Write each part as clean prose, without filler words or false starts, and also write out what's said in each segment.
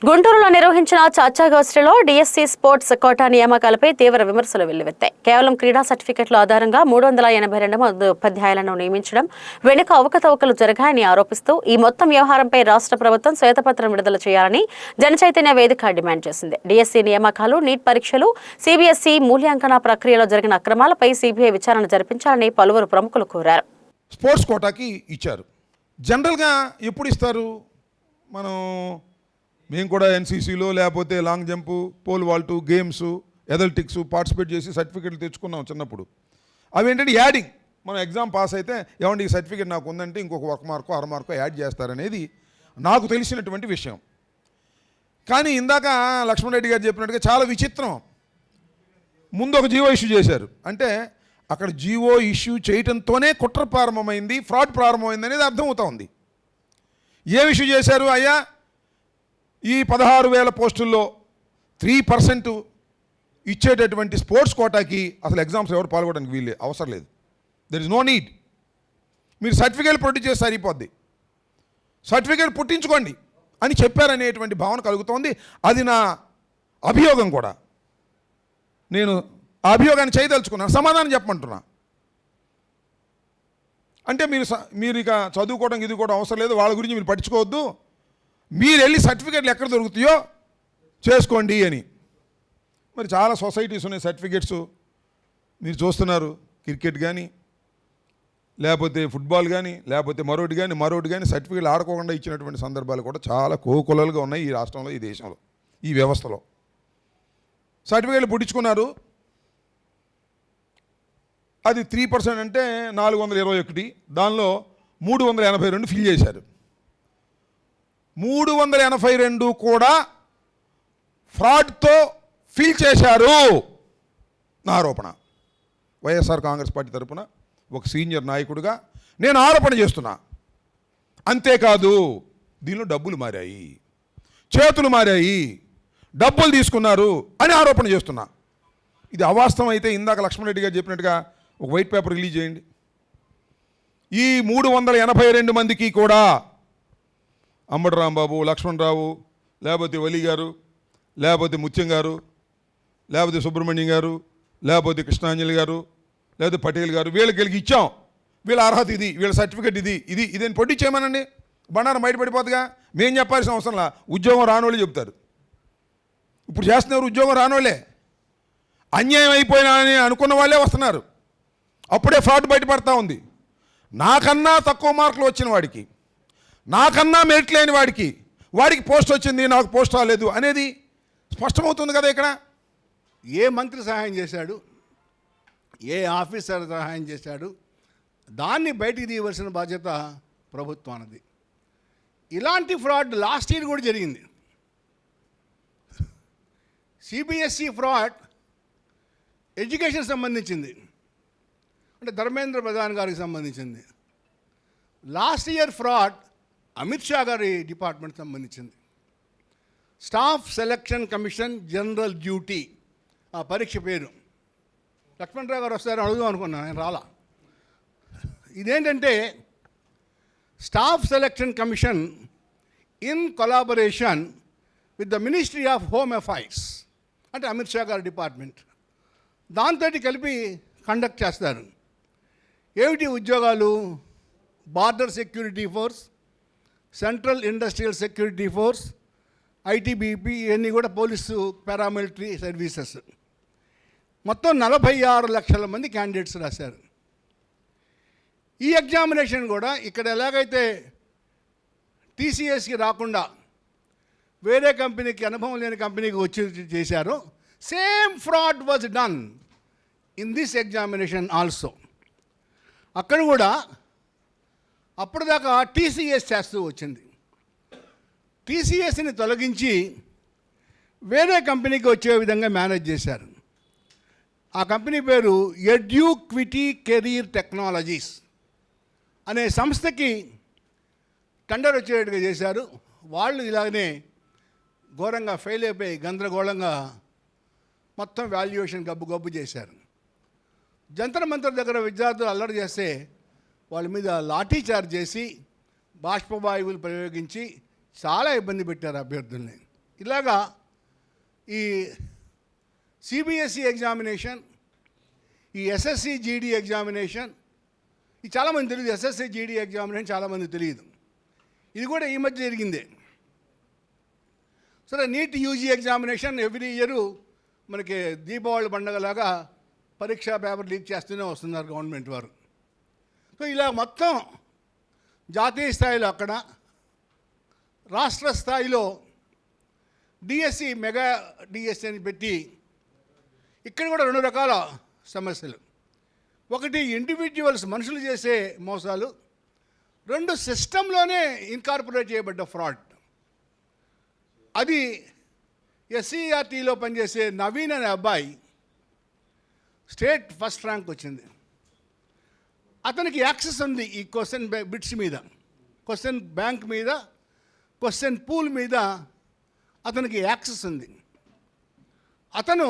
గుంటూరులో నిర్వహించిన చాచాగోష్ఠిలో DSC sports quota నియామకాలపై తీవ్ర విమర్శలు వెల్లువెత్తాయి. కేవలం క్రీడా సర్టిఫికెట్ల ఆధారంగా 382 మంది ఉపాధ్యాయులను నియమించడం వెనుక అవకతవకలు జరిగాయని ఆరోపిస్తూ ఈ మొత్తం వ్యవహారంపై రాష్ట్ర ప్రభుత్వం శ్వేతపత్రం విడుదల చేయాలని జనచైతన్య వేదిక డిమాండ్ చేసింది. డిఎస్సి నియామకాలు, నీట్ పరీక్షలు, సిబిఎస్ఈ మూల్యాంకన ప్రక్రియలో జరిగిన అక్రమాలపై సిబిఐ విచారణ జరిపించాలని పలువురు ప్రముఖులు కోరారు. స్పోర్ట్స్ కోటాకి ఇచ్చారు. జనరల్గా ఎప్పుడు ఇస్తారు? మేము కూడా ఎన్సీసీలో లేకపోతే long jump, pole vault, games, athletics participate చేసి సర్టిఫికెట్లు తెచ్చుకున్నాం చిన్నప్పుడు. అవి ఏంటంటే యాడింగ్. మనం ఎగ్జామ్ పాస్ అయితే ఏమంటే ఈ సర్టిఫికెట్ నాకు ఉందంటే ఇంకొక 1 మార్కో 6 మార్కో యాడ్ చేస్తారనేది నాకు తెలిసినటువంటి విషయం. కానీ ఇందాక లక్ష్మణ్ రెడ్డి గారు చెప్పినట్టుగా చాలా విచిత్రం. ముందు ఒక జీవో ఇష్యూ చేశారు. అంటే అక్కడ జీవో ఇష్యూ చేయటంతోనే కుట్ర ప్రారంభమైంది, ఫ్రాడ్ ప్రారంభమైంది అనేది అర్థమవుతా ఉంది. ఏం ఇష్యూ చేశారు? అయ్యా, ఈ 16,000 పోస్టుల్లో 3% ఇచ్చేటటువంటి స్పోర్ట్స్ కోటాకి అసలు ఎగ్జామ్స్ ఎవరు పాల్గొనడానికి వీళ్ళే అవసరం లేదు. There is no need. మీరు సర్టిఫికేట్ ప్రొడ్యూస్ చేసి సరిపోద్ది, సర్టిఫికేట్ పుట్టించుకోండి అని చెప్పారనేటువంటి భావన కలుగుతోంది. అది నా అభియోగం కూడా. నేను ఆ అభియోగాన్ని చేయదలుచుకున్నాను, సమాధానం చెప్పమంటున్నా. అంటే మీరు ఇక చదువుకోవడం ఇది కూడా అవసరం లేదు, వాళ్ళ గురించి మీరు పట్టించుకోవద్దు, మీరు వెళ్ళి సర్టిఫికెట్లు ఎక్కడ దొరుకుతాయో చేసుకోండి అని. మరి చాలా సొసైటీస్ ఉన్నాయి సర్టిఫికెట్స్ మీరు చూస్తున్నారు. క్రికెట్ కానీ, లేకపోతే ఫుట్బాల్ కానీ, లేకపోతే మరొకటి కానీ సర్టిఫికెట్లు ఆడుకోకుండా ఇచ్చినటువంటి సందర్భాలు కూడా చాలా కోకొల్లలుగా ఉన్నాయి ఈ రాష్ట్రంలో, ఈ దేశంలో, ఈ వ్యవస్థలో. సర్టిఫికెట్లు పుట్టించుకున్నారు. అది 3% అంటే 421, దానిలో 382 ఫిల్ చేశారు. 382 కూడా ఫ్రాడ్తో ఫిల్ చేశారు నా ఆరోపణ. వైఎస్ఆర్ కాంగ్రెస్ పార్టీ తరఫున ఒక సీనియర్ నాయకుడిగా నేను ఆరోపణ చేస్తున్నా. అంతేకాదు, దీనిలో డబ్బులు మారాయి, చేతులు మారాయి, డబ్బులు తీసుకున్నారు అని ఆరోపణ చేస్తున్నా. ఇది అవాస్తవం అయితే ఇందాక లక్ష్మణ్ రెడ్డి గారు చెప్పినట్టుగా ఒక వైట్ పేపర్ రిలీజ్ చేయండి. ఈ 382 మందికి కూడా అంబటి రాంబాబు, లక్ష్మణరావు, లేకపోతే వలి గారు, లేకపోతే ముత్యం గారు, లేకపోతే సుబ్రహ్మణ్యం గారు, లేకపోతే కృష్ణాంజలి గారు, లేకపోతే పటేల్ గారు, వీళ్ళకి ఇచ్చాం, వీళ్ళ అర్హత ఇది, వీళ్ళ సర్టిఫికెట్ ఇదని పొట్టి చేయమనండి. బండారం బయటపడిపోతుందిగా. మేం చెప్పాల్సిన అవసరంలా. ఉద్యోగం రానోళ్ళు చెప్తారు. ఇప్పుడు చేస్తున్నారు ఉద్యోగం రానోళ్ళే. అన్యాయం అయిపోయినా అని అనుకున్న వాళ్ళే వస్తున్నారు. అప్పుడే ఫ్రాడ్ బయటపడతా ఉంది. నాకన్నా తక్కువ మార్కులు వచ్చిన వాడికి, నాకన్నా మెరిట్ లేని వాడికి పోస్ట్ వచ్చింది, నాకు పోస్ట్ రాలేదు అనేది స్పష్టమవుతుంది కదా. ఇక్కడ ఏ మంత్రి సహాయం చేశాడు, ఏ ఆఫీసర్ సహాయం చేశాడు, దాన్ని బయటికి తీయవలసిన బాధ్యత ప్రభుత్వానికి. ఇలాంటి ఫ్రాడ్ లాస్ట్ ఇయర్ కూడా జరిగింది. సిబిఎస్ఈ ఫ్రాడ్ ఎడ్యుకేషన్ సంబంధించింది, అంటే ధర్మేంద్ర ప్రధాన్ గారికి సంబంధించింది. Last year fraud Amit Shah గారి డిపార్ట్మెంట్ సంబంధించింది. Staff selection commission general duty ఆ పరీక్ష పేరు. లక్ష్మణరావు గారు వస్తారు అడుగుదాం అనుకున్నాను, నేను రాలా. ఇదేంటంటే staff selection commission in collaboration with the ministry of home affairs, అంటే అమిత్ షా గారి డిపార్ట్మెంట్, దాంతో కలిపి కండక్ట్ చేస్తారు. ఏమిటి ఉద్యోగాలు? Border security force, central industrial security force, ITBP, ఇవన్నీ కూడా పోలీసు పారామిలిటరీ సర్వీసెస్. మొత్తం 46 లక్షల మంది క్యాండిడేట్స్ రాశారు. ఈ ఎగ్జామినేషన్ కూడా ఇక్కడ ఎలాగైతే టీసీఎస్కి రాకుండా వేరే కంపెనీకి, అనుభవం లేని కంపెనీకి వచ్చి చేశారో, same fraud was done in this examination also. అక్కడ కూడా అప్పటిదాకా టీసీఎస్ చేస్తూ వచ్చింది. టీసీఎస్ని తొలగించి వేరే కంపెనీకి వచ్చే విధంగా మేనేజ్ చేశారు. ఆ కంపెనీ పేరు ఎడ్యూక్విటీ కెరీర్ టెక్నాలజీస్ అనే సంస్థకి టెండర్ వచ్చేట్టుగా చేశారు. వాళ్ళు ఇలాగనే ఘోరంగా ఫెయిల్ అయిపోయి గందరగోళంగా మొత్తం వాల్యుయేషన్ గబ్బు చేశారు. జంతర్ మంతర్ దగ్గర విద్యార్థులు అల్లరి చేస్తే వాళ్ళ మీద లాఠీ చార్జ్ చేసి బాష్పవాయువులు ప్రయోగించి చాలా ఇబ్బంది పెట్టారు అభ్యర్థుల్ని. ఇలాగా ఈ సిబిఎస్ఈ ఎగ్జామినేషన్, ఈ ఎస్ఎస్సి జీడీ ఎగ్జామినేషన్, ఇది చాలామంది తెలియదు. ఎస్ఎస్సి జీడీ ఎగ్జామినేషన్ చాలామంది తెలియదు. ఇది కూడా ఈ మధ్య జరిగిందే. సరే, NEET UG examination every year మనకి దీపావళి పండగలాగా పరీక్షా పేపర్ లీక్ చేస్తూనే వస్తున్నారు గవర్నమెంట్ వారు. సో ఇలా మొత్తం జాతీయ స్థాయిలో అక్కడ, రాష్ట్ర స్థాయిలో డిఎస్సి, మెగా డిఎస్సి అని పెట్టి ఇక్కడ కూడా 2 రకాల సమస్యలు. ఒకటి ఇండివిజువల్స్, మనుషులు చేసే మోసాలు. 2 సిస్టంలోనే ఇన్కార్పొరేట్ చేయబడ్డ ఫ్రాడ్. అది ఎస్సీఆర్టీలో పనిచేసే నవీన్ అనే అబ్బాయి స్టేట్ ఫస్ట్ ర్యాంక్ వచ్చింది. అతనికి యాక్సెస్ ఉంది ఈ క్వశ్చన్ బిట్స్ మీద, క్వశ్చన్ బ్యాంక్ మీద, క్వశ్చన్ పూల్ మీద అతనికి యాక్సెస్ ఉంది. అతను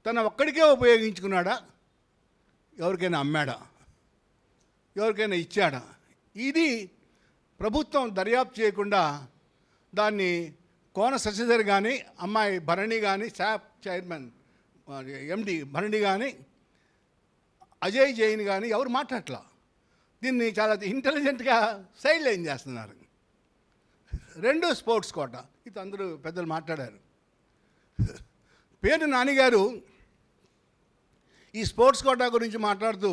తన ఒక్కడికే ఉపయోగించుకున్నాడా, ఎవరికైనా అమ్మాడా, ఎవరికైనా ఇచ్చాడా? ఇది ప్రభుత్వం దర్యాప్తు చేయకుండా దాన్ని కోన శశిధర్ కానీ, అమ్మాయి భరణి కానీ, శాప్ చైర్మన్ ఎండి భరణి కానీ, అజయ్ జైన్ కానీ ఎవరు మాట్లాడట్లా. దీన్ని చాలా ఇంటెలిజెంట్గా సైడ్ లైన్ చేస్తున్నారు. 2 స్పోర్ట్స్ కోట, ఇది అందరూ పెద్దలు మాట్లాడారు. పేరు నానిగారు ఈ స్పోర్ట్స్ కోటా గురించి మాట్లాడుతూ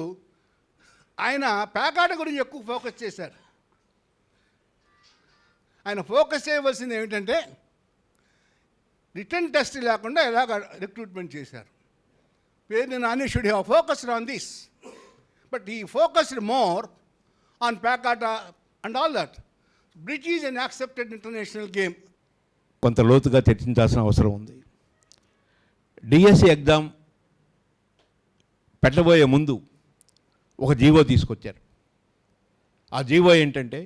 ఆయన పేకాట గురించి ఎక్కువ ఫోకస్ చేశారు. ఆయన ఫోకస్ చేయవలసింది ఏమిటంటే రిటర్న్ టెస్ట్ లేకుండా ఎలాగ రిక్రూట్మెంట్ చేశారు. పేరు Nani should have focused on this, but ఈ ఫోకస్డ్ మోర్ ఆన్ పేకాట and all that. Bridge is an accepted international game. కొంత లోతుగా చర్చించాల్సిన అవసరం ఉంది. డిఎస్సి ఎగ్జామ్ పెట్టబోయే ముందు ఒక జీవో తీసుకొచ్చారు. ఆ జీవో ఏంటంటే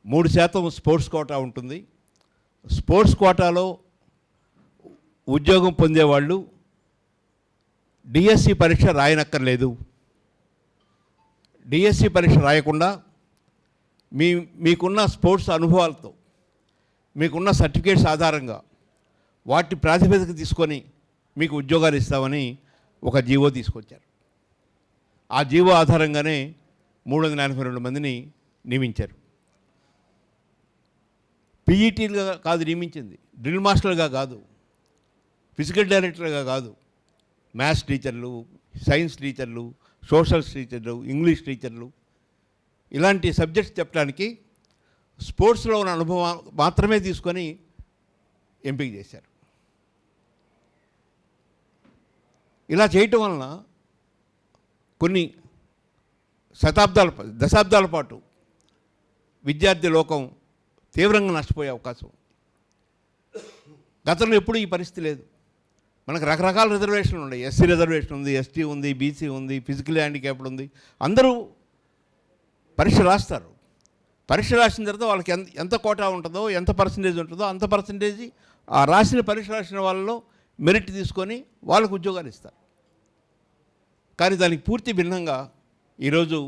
3% స్పోర్ట్స్ కోటా ఉంటుంది. స్పోర్ట్స్ కోటాలో ఉద్యోగం పొందేవాళ్ళు డిఎస్సి పరీక్ష రాయనక్కర్లేదు. డిఎస్సి పరీక్ష రాయకుండా మీకున్న స్పోర్ట్స్ అనుభవాలతో, మీకున్న సర్టిఫికేట్స్ ఆధారంగా వాటి ప్రాతిపదిక తీసుకొని మీకు ఉద్యోగాలు ఇస్తామని ఒక జీవో తీసుకొచ్చారు. ఆ జీవో ఆధారంగానే 382 మందిని నియమించారు. పీఈటీలుగా కాదు నియమించింది, డ్రిల్ మాస్టర్గా కాదు, ఫిజికల్ డైరెక్టర్గా కాదు, మ్యాథ్స్ టీచర్లు, సైన్స్ టీచర్లు, సోషల్ టీచర్లు, ఇంగ్లీష్ టీచర్లు, ఇలాంటి సబ్జెక్ట్స్ చెప్పడానికి స్పోర్ట్స్లో ఉన్న అనుభవం మాత్రమే తీసుకొని ఎంపిక చేశారు. ఇలా చేయటం వలన కొన్ని దశాబ్దాల పాటు విద్యార్థి లోకం తీవ్రంగా నష్టపోయే అవకాశం. గతంలో ఎప్పుడూ ఈ పరిస్థితి లేదు. మనకు రకరకాల రిజర్వేషన్లు ఉన్నాయి. ఎస్సీ రిజర్వేషన్ ఉంది, ఎస్టీ ఉంది, బీసీ ఉంది, ఫిజికల్ హ్యాండిక్యాప్డ్ ఉంది. అందరూ పరీక్ష రాస్తారు. పరీక్ష రాసిన తర్వాత వాళ్ళకి ఎంత కోటా ఉంటుందో, ఎంత పర్సంటేజ్ ఉంటుందో అంత పర్సంటేజ్ ఆ రాసిన పరీక్ష రాసిన వాళ్ళలో మెరిట్ తీసుకొని వాళ్ళకు ఉద్యోగాలు ఇస్తారు. కానీ దానికి పూర్తి భిన్నంగా ఈరోజు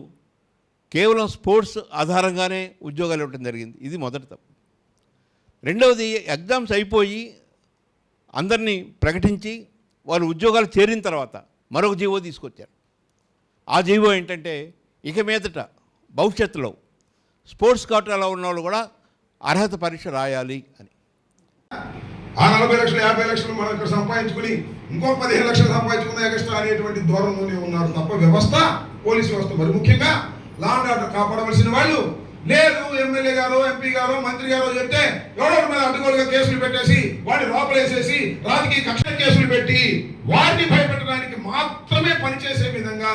కేవలం స్పోర్ట్స్ ఆధారంగానే ఉద్యోగాలు ఇవ్వడం జరిగింది. ఇది మొదటి తప్పు. రెండవది, ఎగ్జామ్స్ అయిపోయి అందరినీ ప్రకటించి వాళ్ళు ఉద్యోగాలు చేరిన తర్వాత మరొక జీవో తీసుకొచ్చారు. ఆ జీవో ఏంటంటే ఇక మీదట భవిష్యత్తులో స్పోర్ట్స్ కోటాలో ఉన్న వాళ్ళు కూడా అర్హత పరీక్ష రాయాలి అని. ఆ 40 లక్షలు 50 లక్షలు మనం ఇక్కడ సంపాదించుకుని ఇంకో 15 లక్షలు సంపాదించుకున్న ఎక్స్ట్రా అనేటువంటి ధోరణిలోనే ఉన్నారు తప్ప వ్యవస్థ, పోలీసు వ్యవస్థ, మరి ముఖ్యంగా లా అండ్ ఆర్డర్ కాపాడవలసిన వాళ్ళు లేదు. ఎమ్మెల్యే గారో, ఎంపీ గారో, మంత్రి గారో చెప్తే ఎవరో మీద అడ్డుగోలుగా కేసులు పెట్టేసి వాడిని లోపలేసేసి రాజకీయ కక్ష కేసులు పెట్టి వారిని భయపెట్టడానికి మాత్రమే పనిచేసే విధంగా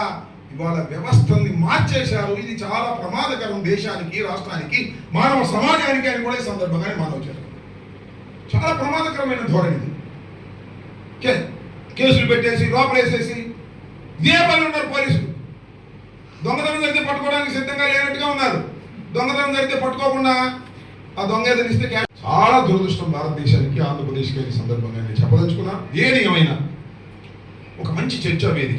ఇవాళ వ్యవస్థల్ని మార్చేశారు. ఇది చాలా ప్రమాదకరం దేశానికి, రాష్ట్రానికి, మానవ సమాజానికి అని కూడా ఈ సందర్భంగానే మానవ చేస్తారు. చాలా ప్రమాదకరమైన ధోరణి ఇది. కేసులు పెట్టేసి లోపలేసేసి ఇదే పని ఉన్నారు పోలీసులు. దొంగతనం జరిగితే పట్టుకోవడానికి సిద్ధంగా లేనట్టుగా ఉన్నారు. దొంగతనం జరిగితే పట్టుకోకుండా ఆ దొంగ ఏదైతే చాలా దురదృష్టం భారతదేశానికి, ఆంధ్రప్రదేశ్కి ఈ సందర్భంగా నేను చెప్పదలుచుకున్నా. ఏది ఏమైనా ఒక మంచి చర్చా వేదిక